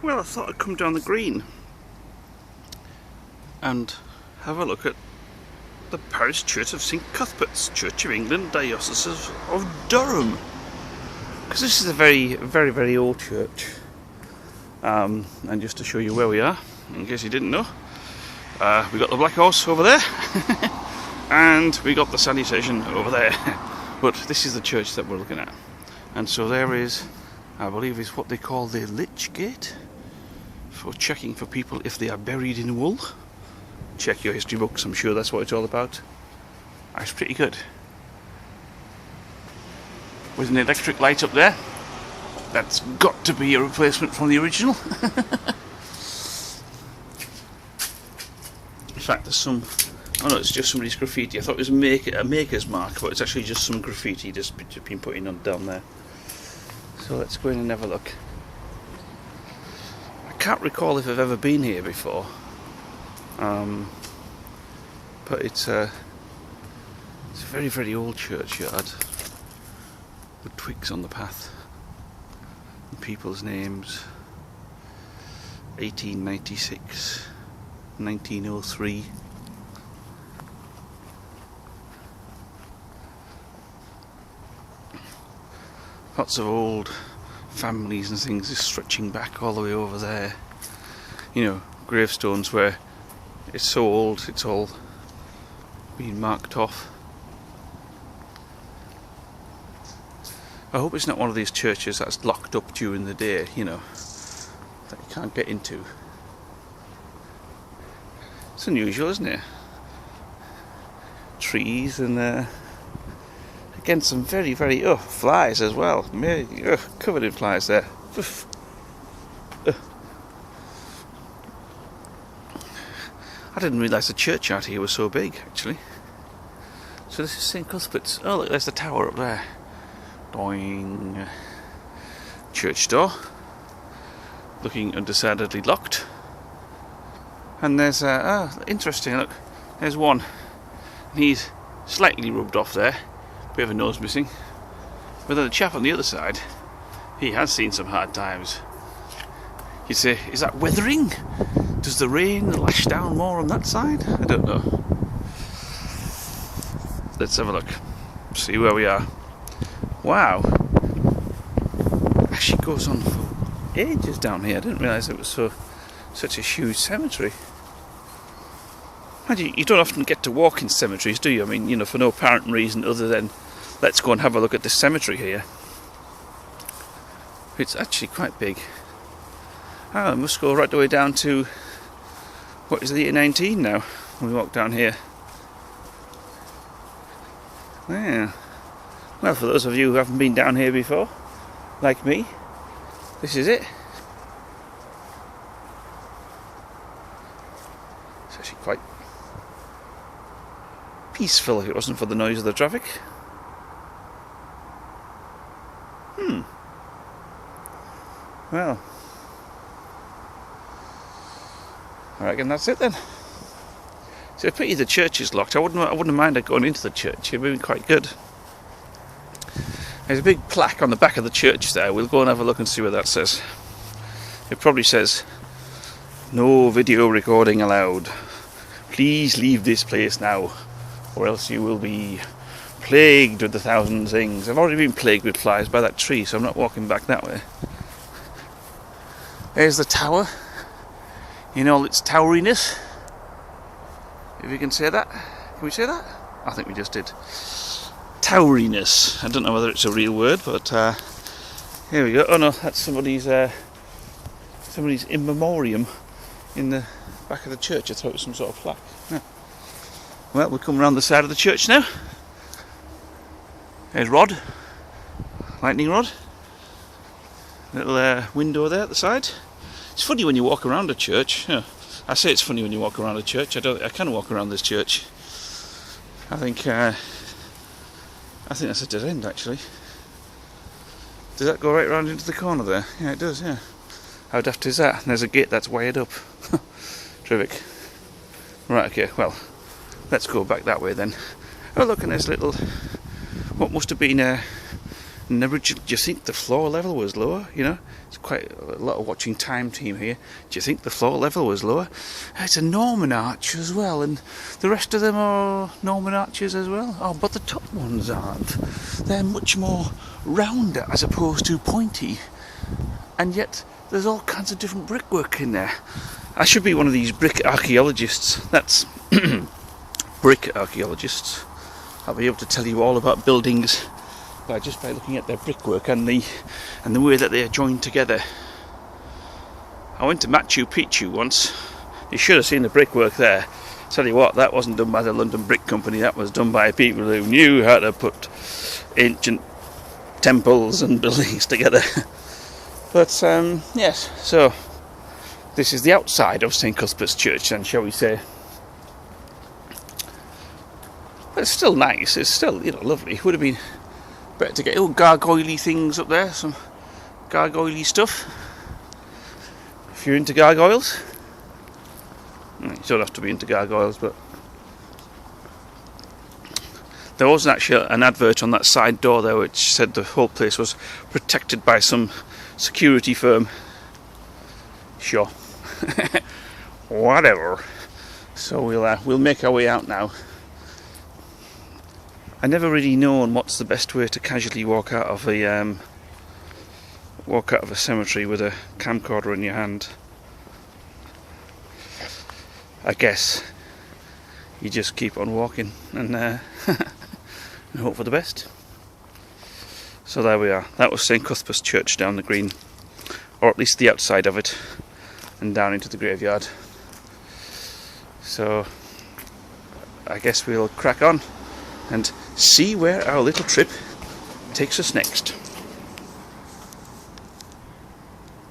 Well, I thought I'd come down the green and have a look at the parish church of St. Cuthbert's, Church of England, Diocese of Durham. Because this is a very, very, very old church. And just to show you where we are, in case you didn't know, we got the Black Horse over there, and we got the salutation over there. But this is the church that we're looking at. And so there is, I believe, is what they call the Lich Gate, for checking for people if they are buried in wool. Check your history books, I'm sure that's what it's all about. That's pretty good. With an electric light up there, that's got to be a replacement from the original. In fact, there's some, oh no, it's just somebody's graffiti. I thought it was a maker's mark, but it's actually just some graffiti just been putting on down there. So let's go in and have a look. I can't recall if I've ever been here before, but it's a very, very old churchyard with twigs on the path and people's names. 1896, 1903. Lots of old families and things just stretching back all the way over there. You know, gravestones where it's so old it's all been marked off. I hope it's not one of these churches that's locked up during the day, you know, that you can't get into. It's unusual, isn't it? Trees and again some very, very flies as well. Covered in flies there. I didn't realise the churchyard here was so big, actually. So this is St. Cuthbert's. Oh look, there's the tower up there. Doing. Church door. Looking undecidedly locked. And there's interesting, look. There's one. He's slightly rubbed off there. Bit of a nose missing. But then the chap on the other side, he has seen some hard times. You say, is that weathering? Does the rain lash down more on that side? I don't know. Let's have a look. See where we are. Wow. Actually goes on for ages down here. I didn't realise it was such a huge cemetery. And you don't often get to walk in cemeteries, do you? I mean, you know, for no apparent reason other than let's go and have a look at this cemetery here. It's actually quite big. Oh, it must go right the way down to, what is it, 1819 now, when we walk down here. Yeah. Well, for those of you who haven't been down here before, like me, this is it. It's actually quite peaceful if it wasn't for the noise of the traffic. Well, I reckon that's it then. It's a pity the church is locked. I wouldn't mind going into the church. It'd be quite good. There's a big plaque on the back of the church there. We'll go and have a look and see what that says. It probably says, "No video recording allowed. Please leave this place now, or else you will be plagued with 1,000 things." I've already been plagued with flies by that tree, so I'm not walking back that way. There's the tower in all its toweriness. If you can say that. Can we say that? I think we just did. Toweriness. I don't know whether it's a real word, but here we go. Oh no, that's somebody's in memoriam in the back of the church. I thought it was some sort of plaque. Yeah. Well, we'll come around the side of the church now. There's Rod. Lightning rod. Little window there at the side. It's funny when you walk around a church. You know, I say it's funny when you walk around a church. I can walk around this church. I think that's a dead end actually. Does that go right round into the corner there? Yeah, it does. Yeah. How daft is that? And there's a gate that's wired up. Terrific. Right. Okay. Well, let's go back that way then. Oh look, and there's a little, what must have been a And originally, do you think the floor level was lower? You know, it's quite a lot of watching time team here. Do you think the floor level was lower? It's a Norman arch as well, and the rest of them are Norman arches as well. Oh, but the top ones aren't. They're much more rounder as opposed to pointy, and yet there's all kinds of different brickwork in there. I should be one of these brick archaeologists. That's brick archaeologists. I'll be able to tell you all about buildings just by looking at their brickwork and the way that they are joined together. I went to Machu Picchu once. You should have seen the brickwork there. Tell you what, that wasn't done by the London Brick Company. That was done by people who knew how to put ancient temples and buildings together. But yes, so this is the outside of St. Cuthbert's Church, and shall we say. But it's still nice. It's still, you know, lovely. It would have been better to get gargoyle-y things up there, some gargoyle-y stuff. If you're into gargoyles, you don't have to be into gargoyles, but there was actually an advert on that side door there which said the whole place was protected by some security firm. Sure, whatever. So we'll make our way out now. I never really known what's the best way to casually walk out of a cemetery with a camcorder in your hand. I guess you just keep on walking and, and hope for the best. So there we are. That was St. Cuthbert's Church down the green, or at least the outside of it, and down into the graveyard. So I guess we'll crack on and see where our little trip takes us next.